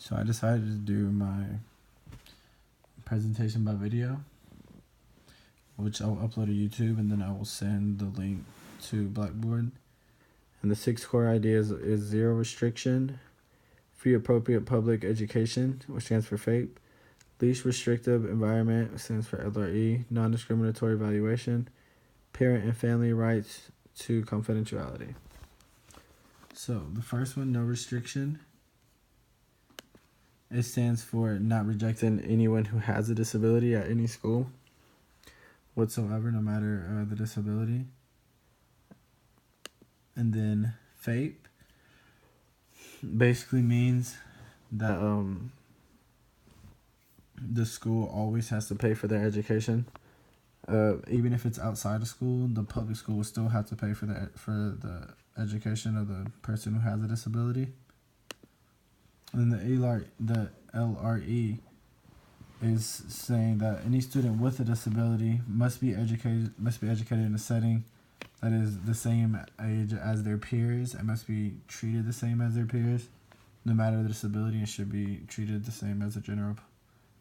So I decided to do my presentation by video, which I'll upload to YouTube, and then I will send the link to Blackboard. And the 6 core ideas is zero restriction, free appropriate public education, which stands for FAPE, least restrictive environment, which stands for LRE, non-discriminatory evaluation, parent and family rights to confidentiality. So the first one, no restriction. It stands for not rejecting anyone who has a disability at any school whatsoever, no matter the disability. And then FAPE basically means that the school always has to pay for their education. Even if it's outside of school, the public school will still have to pay for the education of the person who has a disability. And the LRE is saying that any student with a disability must be educated in a setting that is the same age as their peers and must be treated the same as their peers, no matter the disability, and should be treated the same as the general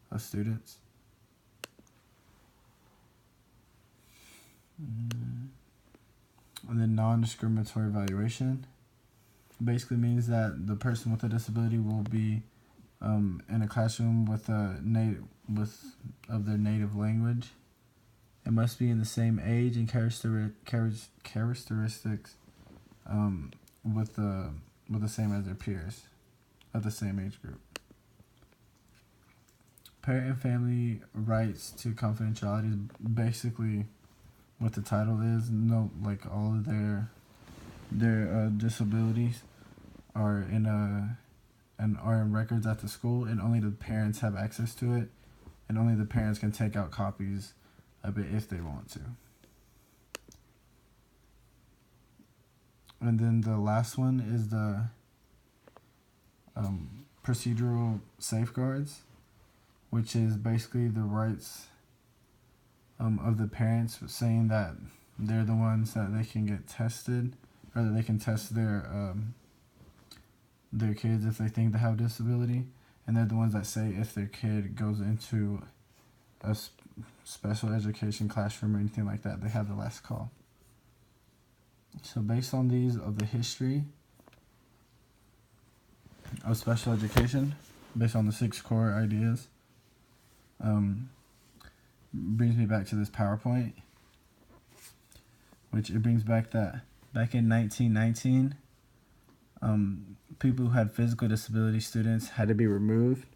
of students. And then non-discriminatory evaluation basically means that the person with a disability will be in a classroom with of their native language. It must be in the same age and characteristics with the same as their peers of the same age group. Parent and family rights to confidentiality is basically what the title is. No, like all of their disabilities are in records at the school, and only the parents have access to it, and only the parents can take out copies of it if they want to. And then the last one is the procedural safeguards, which is basically the rights of the parents, saying that they're the ones that they can get tested, or that they can test their kids if they think they have a disability, and they're the ones that say if their kid goes into a special education classroom or anything like that, they have the last call. So based on these of the history of special education, based on the 6 core ideas, brings me back to this PowerPoint, which it brings back that back in 1919, people who had physical disability students had to be removed,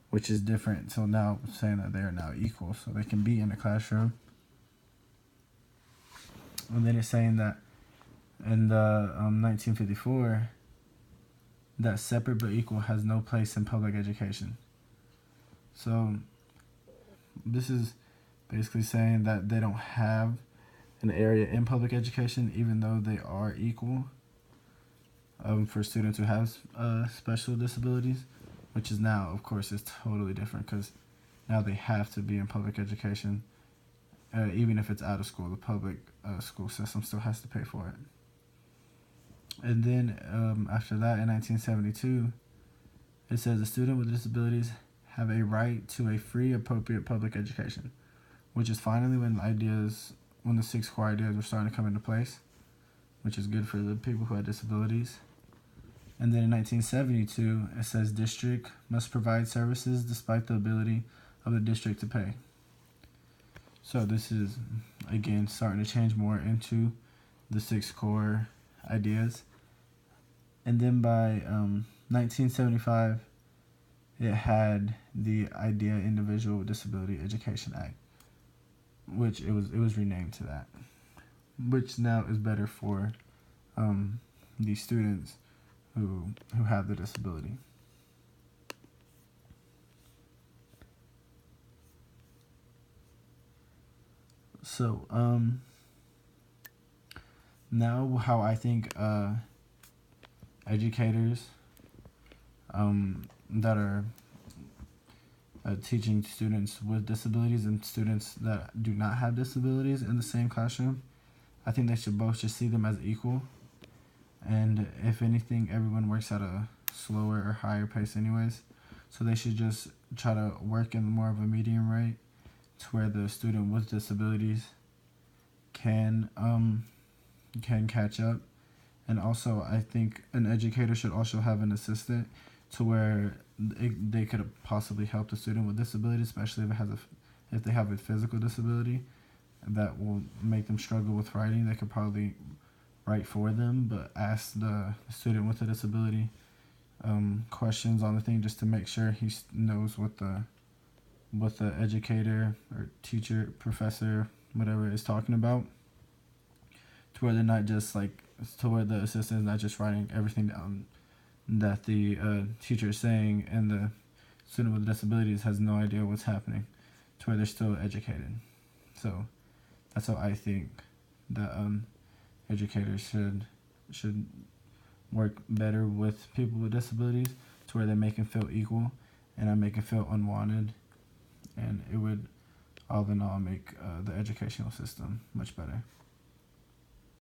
which is different. So now I'm saying that they are now equal, so they can be in a classroom. And then it's saying that in the 1954, that separate but equal has no place in public education. So this is basically saying that they don't have an area in public education, even though they are equal for students who have special disabilities, which is now, of course, is totally different, because now they have to be in public education, even if it's out of school. The public school system still has to pay for it. And then after that, in 1972, it says a student with disabilities have a right to a free, appropriate public education, which is finally when the 6 core ideas were starting to come into place, which is good for the people who had disabilities. And then in 1972, it says district must provide services despite the ability of the district to pay. So this is, again, starting to change more into the 6 core ideas. And then by 1975, it had the IDEA Individual Disability Education Act, which it was renamed to that, which now is better for these students who have the disability. So now how I think educators that are teaching students with disabilities and students that do not have disabilities in the same classroom, I think they should both just see them as equal. And if anything, everyone works at a slower or higher pace anyways. So they should just try to work in more of a medium rate to where the student with disabilities can catch up. And also, I think an educator should also have an assistant to where they could possibly help the student with disability, especially if they have a physical disability that will make them struggle with writing. They could probably write for them, but ask the student with a disability questions on the thing just to make sure he knows what the educator or teacher, professor, whatever is talking about, to where they're not just like, to where the assistant is not just writing everything down that the teacher is saying, and the student with disabilities has no idea what's happening, to where they're still educated. So that's how I think that educators should work better with people with disabilities, to where they make them feel equal and not make them feel unwanted, and it would all in all make the educational system much better.